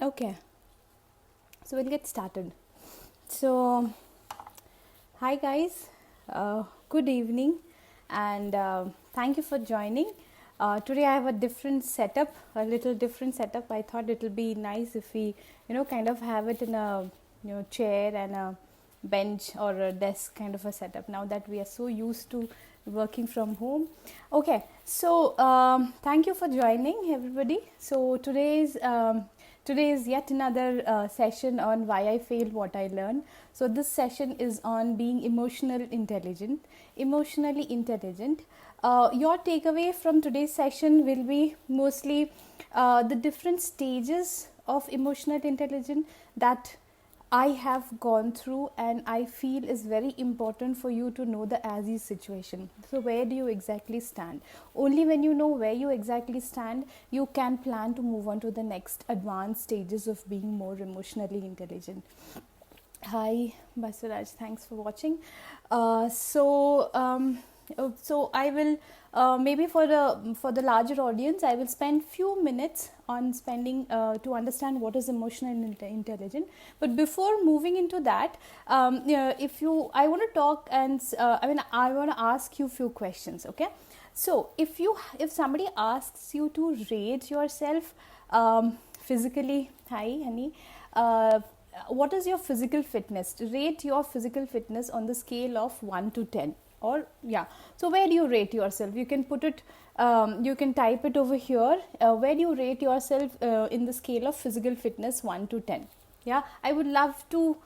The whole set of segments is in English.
Okay, so we'll get started. So, hi guys, good evening, and thank you for joining. Today I have a different setup, a little different setup. I thought it will be nice if we, kind of have it in a chair and a bench or a desk kind of a setup. Now that we are so used to working from home. Okay, so thank you for joining, everybody. So today is yet another session on why I failed, what I learned. So this session is on being emotionally intelligent. Your takeaway from today's session will be mostly the different stages of emotional intelligence that I have gone through, and I feel is very important for you to know the as is situation. So where do you exactly stand? Only when you know where you exactly stand, you can plan to move on to the next advanced stages of being more emotionally intelligent. Hi, Basaraj. Thanks for watching. So I will maybe for the larger audience, I will spend few minutes on spending to understand what is emotional intelligence. But before moving into that, if you, I want to talk and I want to ask you few questions. Okay. So if somebody asks you to rate yourself physically, hi, honey. What is your physical fitness? Rate your physical fitness on the scale of 1 to 10. Or yeah, so where do you rate yourself? You can put it, you can type it over here. Where do you rate yourself in the scale of physical fitness 1 to 10? Yeah, I would love to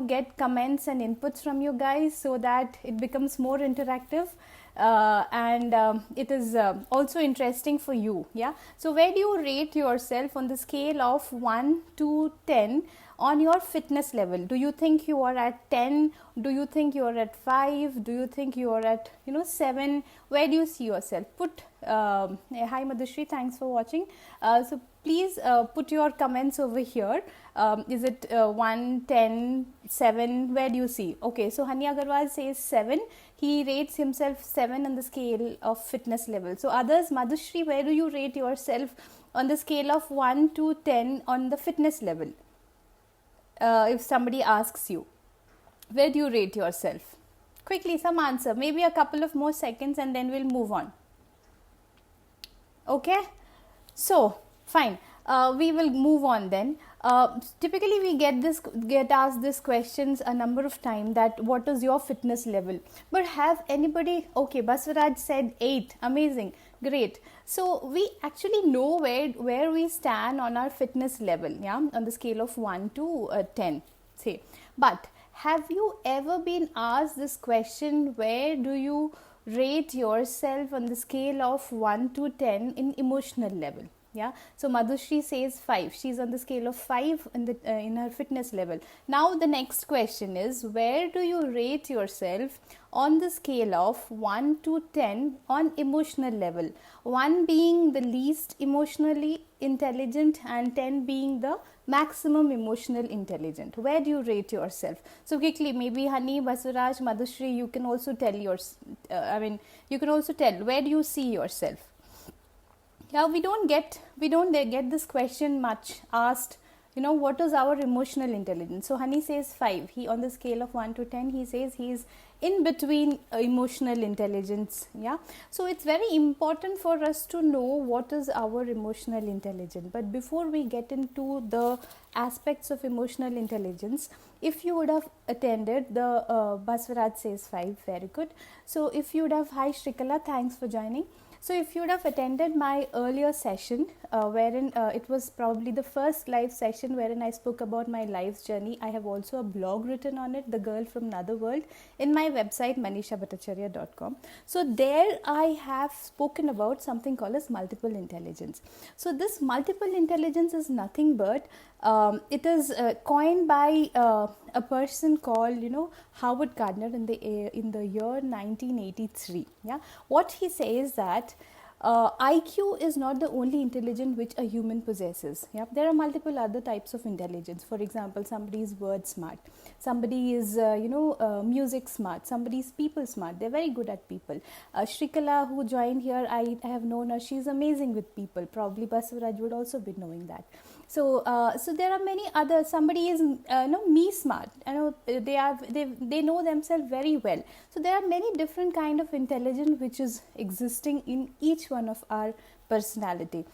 get comments and inputs from you guys so that it becomes more interactive, and it is also interesting for you. Yeah, so where do you rate yourself on the scale of 1 to 10 on your fitness level? Do you think you are at 10? Do you think you are at 5? Do you think you are at 7? Where do you see yourself? Put hi Madhushri, thanks for watching. So please put your comments over here. Is it 1, 10, 7? Where do you see? Okay, so Hani Agarwal says 7. He rates himself 7 on the scale of fitness level. So others, Madhushri, where do you rate yourself on the scale of 1 to 10 on the fitness level? If somebody asks you, where do you rate yourself? Quickly, some answer. Maybe a couple of more seconds and then we'll move on. Okay, so fine. We will move on then. Typically we get asked this questions a number of times, that what is your fitness level. But have anybody, okay, Baswaraj said 8, amazing, great. So we actually know where we stand on our fitness level, yeah, on the scale of 1 to 10, say. But have you ever been asked this question, where do you rate yourself on the scale of 1 to 10 in emotional level? Yeah, so Madhushri says 5. She's on the scale of 5 in her fitness level. Now the next question is, where do you rate yourself on the scale of 1 to 10 on emotional level? 1 being the least emotionally intelligent and 10 being the maximum emotional intelligent. Where do you rate yourself? So quickly, maybe Hani, Basuraj, Madhushri, you can also tell you can also tell, where do you see yourself? Yeah, we don't get this question much asked. What is our emotional intelligence? So Hani says 5. He, on the scale of 1 to 10, he says he's in between emotional intelligence. Yeah, so it's very important for us to know what is our emotional intelligence. But before we get into the aspects of emotional intelligence, if you would have attended the Baswaraj says 5, very good. So if you would have, hi Shrikala, thanks for joining. So if you would have attended my earlier session, wherein it was probably the first live session wherein I spoke about my life's journey. I have also a blog written on it, The Girl from Another World, in my website manishabhattacharya.com. So there I have spoken about something called as multiple intelligence. So this multiple intelligence is nothing but it is coined by a person called Howard Gardner in the year 1983. Yeah, what he says that IQ is not the only intelligence which a human possesses. Yeah, there are multiple other types of intelligence. For example, somebody is word smart, somebody is music smart, somebody is people smart. They're very good at people. Shrikala, who joined here, I have known her. She's amazing with people. Probably Basavaraj would also be knowing that. So there are many other, somebody is me smart, they know themselves very well. So there are many different kind of intelligence which is existing in each one of our personality.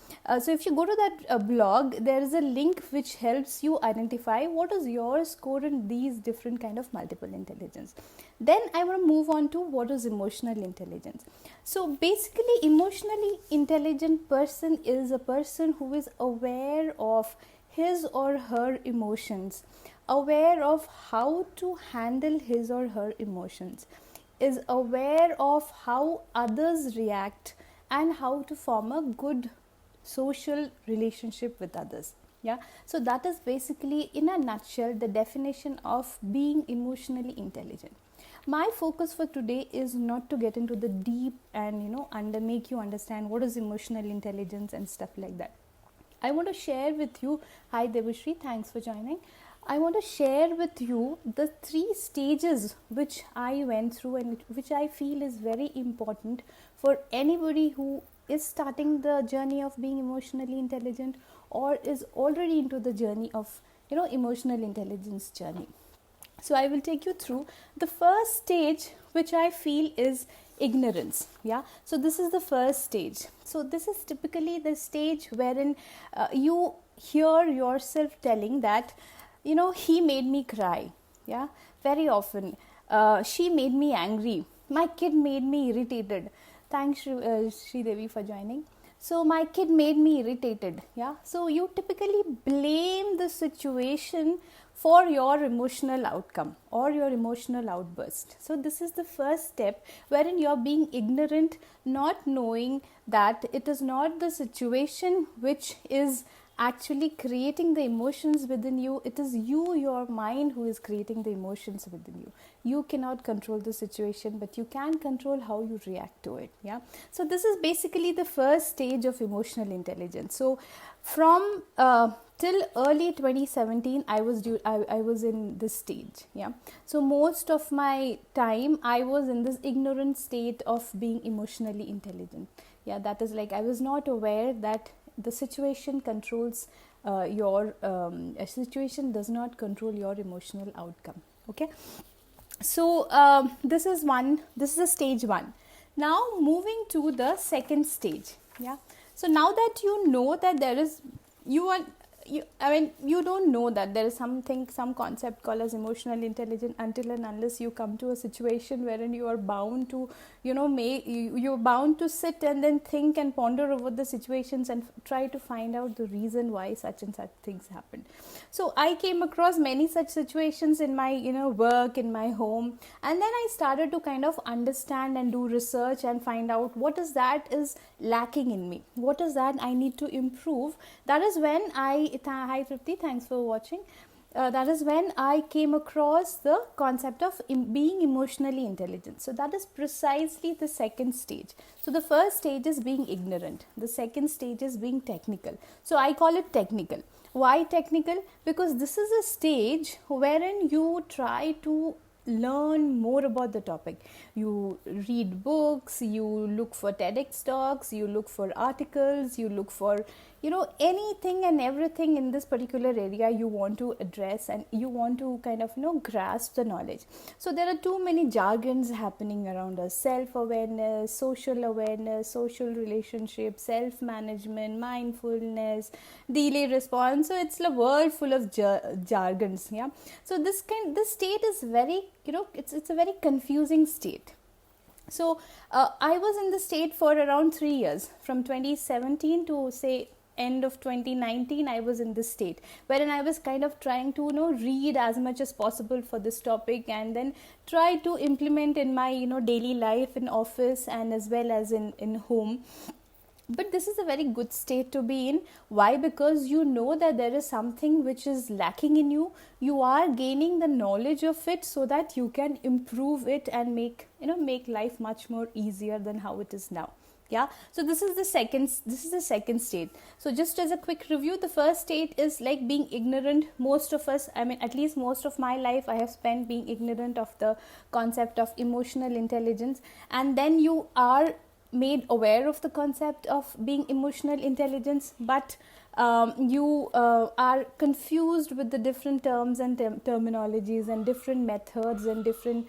So if you go to that blog, there is a link which helps you identify what is your score in these different kind of multiple intelligence. Then I want to move on to what is emotional intelligence. So basically, emotionally intelligent person is a person who is aware of his or her emotions, aware of how to handle his or her emotions, is aware of how others react, and how to form a good social relationship with others. Yeah, so that is basically in a nutshell the definition of being emotionally intelligent. My focus for today is not to get into the deep and make you understand what is emotional intelligence and stuff like that. I want to share with you, hi Devashri, thanks for joining. I want to share with you the 3 stages which I went through and which I feel is very important for anybody who is starting the journey of being emotionally intelligent or is already into the journey of emotional intelligence journey. So I will take you through the first stage, which I feel is ignorance. Yeah, so this is the first stage. So this is typically the stage wherein you hear yourself telling that he made me cry. Yeah, very often. She made me angry, my kid made me irritated. Thanks Shri Devi for joining. So my kid made me irritated. Yeah, so you typically blame the situation for your emotional outcome or your emotional outburst. So this is the first step wherein you're being ignorant, not knowing that it is not the situation which is actually creating the emotions within you. It is you, your mind, who is creating the emotions within you. You cannot control the situation, but you can control how you react to it. Yeah, so this is basically the first stage of emotional intelligence. So from till early 2017 I was in this stage. Yeah, so most of my time I was in this ignorant state of being emotionally intelligent. Yeah, that is like I was not aware that the situation controls your a situation does not control your emotional outcome. Okay, so this is the stage 1. Now moving to the second stage. Yeah, so now that you know that there is you don't know that there is some concept called as emotional intelligence until and unless you come to a situation wherein you are bound to you're bound to sit and then think and ponder over the situations and try to find out the reason why such and such things happened. So I came across many such situations in my work, in my home, and then I started to kind of understand and do research and find out what is that is lacking in me, what is that I need to improve. That is when hi Tripti, thanks for watching. That is when I came across the concept of being emotionally intelligent. So that is precisely the second stage. So the first stage is being ignorant. The second stage is being technical. So I call it technical. Why technical? Because this is a stage wherein you try to learn more about the topic. You read books, you look for TEDx talks, you look for articles, you look for anything and everything in this particular area you want to address, and you want to kind of grasp the knowledge. So there are too many jargons happening around us: self-awareness, social relationships, self-management, mindfulness, delay response. So it's a world full of jargons. Yeah, so this state is very it's a very confusing state. So I was in the state for around 3 years, from 2017 to say end of 2019. I was in this state wherein I was kind of trying to read as much as possible for this topic, and then try to implement in my daily life in office and as well as in home. But this is a very good state to be in. Why? Because you know that there is something which is lacking in you. You are gaining the knowledge of it so that you can improve it and make life much more easier than how it is now. Yeah, so this is the second state. So just as a quick review, the first state is like being ignorant. Most of us, at least most of my life I have spent being ignorant of the concept of emotional intelligence. And then you are made aware of the concept of being emotional intelligence, but you are confused with the different terms and terminologies and different methods and different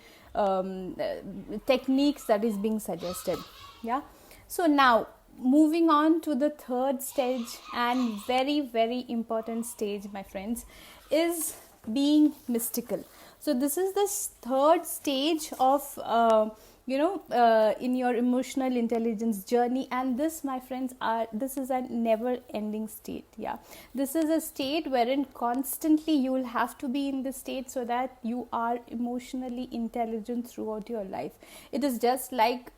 techniques that is being suggested. Yeah. So now moving on to the third stage, and very very important stage, my friends, is being mystical. So this is the third stage of in your emotional intelligence journey, and this, my friends, this is a never ending state. Yeah, this is a state wherein constantly you will have to be in this state so that you are emotionally intelligent throughout your life. It is just like,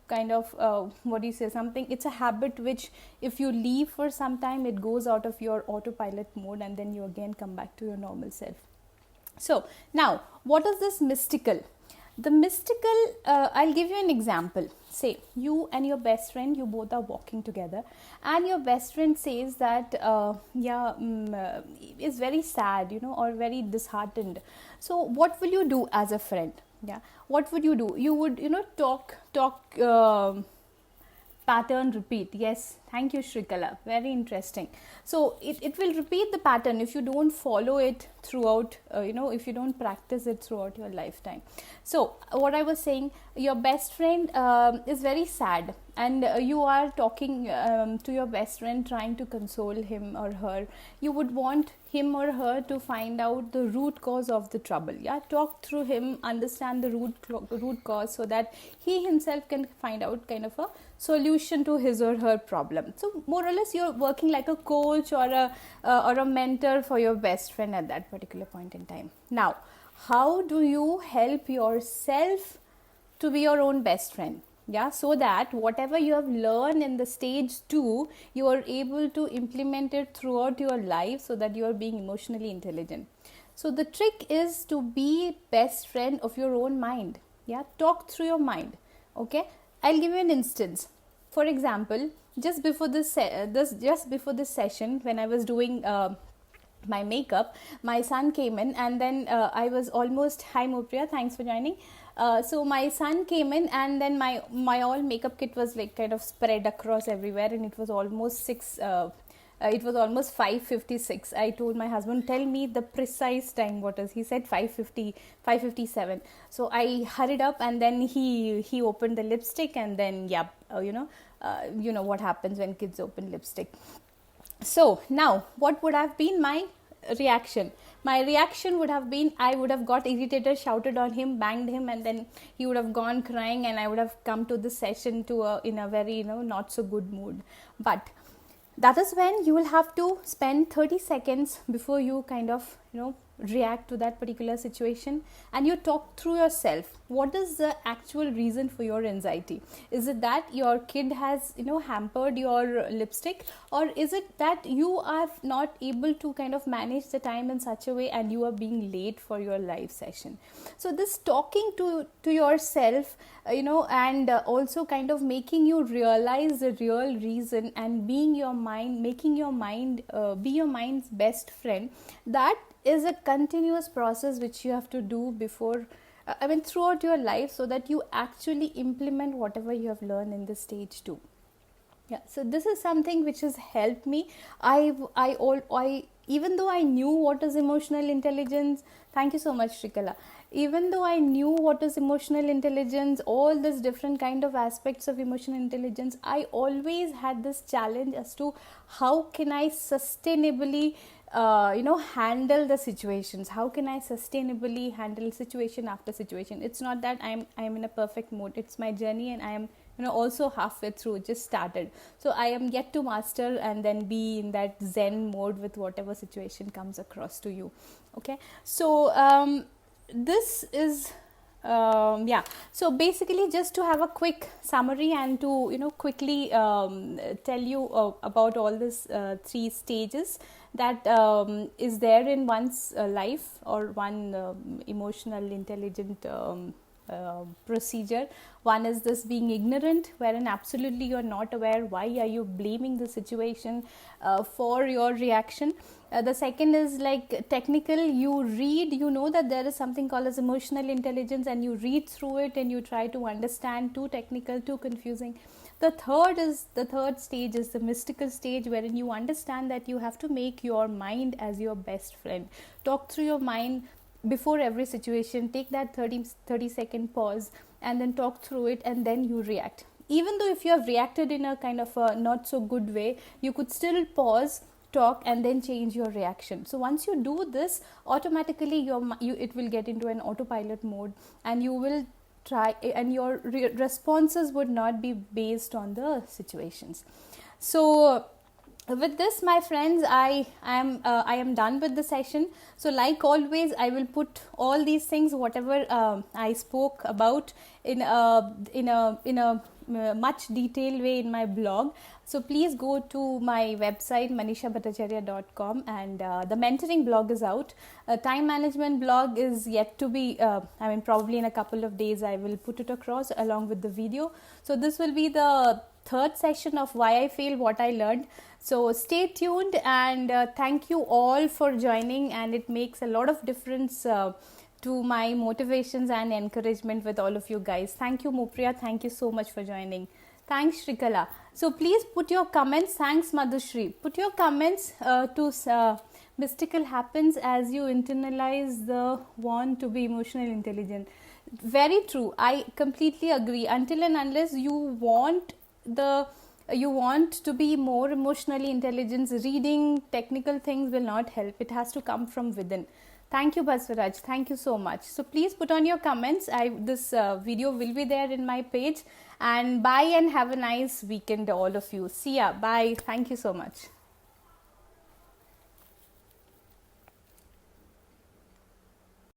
kind of what do you say, something, it's a habit which if you leave for some time, it goes out of your autopilot mode and then you again come back to your normal self. So now, what is this mystical? The mystical, I'll give you an example. Say you and your best friend, you both are walking together, and your best friend says that is very sad, or very disheartened. So what will you do as a friend? Yeah, what would you do? You would talk pattern repeat. Yes, thank you, Shrikala, very interesting. So it will repeat the pattern if you don't follow it throughout, if you don't practice it throughout your lifetime. So what I was saying, your best friend is very sad, and you are talking to your best friend, trying to console him or her. You would want him or her to find out the root cause of the trouble. Yeah, talk through him, understand the root cause, so that he himself can find out kind of a solution to his or her problem. So more or less you're working like a coach or a mentor for your best friend at that particular point in time. Now, how do you help yourself to be your own best friend? Yeah, so that whatever you have learned in the stage 2, you are able to implement it throughout your life, so that you are being emotionally intelligent. So the trick is to be best friend of your own mind. Yeah, talk through your mind. Okay, I'll give you an instance. For example, just before this session, when I was doing my makeup, my son came in, and then I was almost, hi Mopriya, thanks for joining. So my son came in, and then my all makeup kit was like kind of spread across everywhere, and it was almost 5:56. I told my husband, tell me the precise time what is. He said 5:50, 5:57. So I hurried up, and then he opened the lipstick, and then what happens when kids open lipstick. So now, what would have been my reaction? My reaction would have been, I would have got irritated, shouted on him, banged him, and then he would have gone crying, and I would have come to the session in a very not so good mood. But that is when you will have to spend 30 seconds before you kind of react to that particular situation, and you talk through yourself. What is the actual reason for your anxiety? Is it that your kid has hampered your lipstick, or is it that you are not able to kind of manage the time in such a way and you are being late for your live session? So this talking to yourself, and also kind of making you realize the real reason, and making your mind be your mind's best friend, that is a continuous process which you have to do before throughout your life, so that you actually implement whatever you have learned in the stage 2. Yeah, so this is something which has helped me. I even though I knew what is emotional intelligence, thank you so much, Shrikala. Even though I knew what is emotional intelligence, all these different kind of aspects of emotional intelligence, I always had this challenge as to how can I sustainably handle the situations. How can I sustainably handle situation after situation? It's not that I am in a perfect mode. It's my journey, and I am also halfway through, just started. So I am yet to master and then be in that zen mode with whatever situation comes across to you. Okay, so this is so basically, just to have a quick summary and to quickly tell you about all these 3 stages that is there in one's life, or one emotional intelligent procedure. One is this being ignorant, wherein absolutely you are not aware. Why are you blaming the situation for your reaction? The second is like technical. You read, that there is something called as emotional intelligence, and you read through it and you try to understand. Too technical, too confusing. The third stage is the mystical stage, wherein you understand that you have to make your mind as your best friend. Talk through your mind before every situation. Take that 30-second pause and then talk through it, and then you react. Even though if you have reacted in a kind of a not so good way, you could still pause, talk, and then change your reaction. So once you do this, automatically it will get into an autopilot mode, and you will try, and your responses would not be based on the situations. So with this, my friends, I am done with the session. So like always, I will put all these things, whatever I spoke about, in a much detailed way in my blog. So please go to my website manishabhattacharya.com, and the mentoring blog is out. Time management blog is yet to be, probably in a couple of days I will put it across along with the video. So this will be the third session of Why I Fail, What I Learned. So stay tuned, and thank you all for joining, and it makes a lot of difference to my motivations and encouragement with all of you guys. Thank you, Mopriya. Thank you so much for joining. Thanks, Shrikala. So please put your comments. Thanks, Madhushri. Put your comments to Mystical happens as you internalize the want to be emotionally intelligent. Very true. I completely agree. Until and unless you want to be more emotionally intelligent, reading technical things will not help. It has to come from within. Thank you, Baswaraj. Thank you so much. So please put on your comments. This video will be there in my page. And bye, and have a nice weekend, all of you. See ya. Bye. Thank you so much.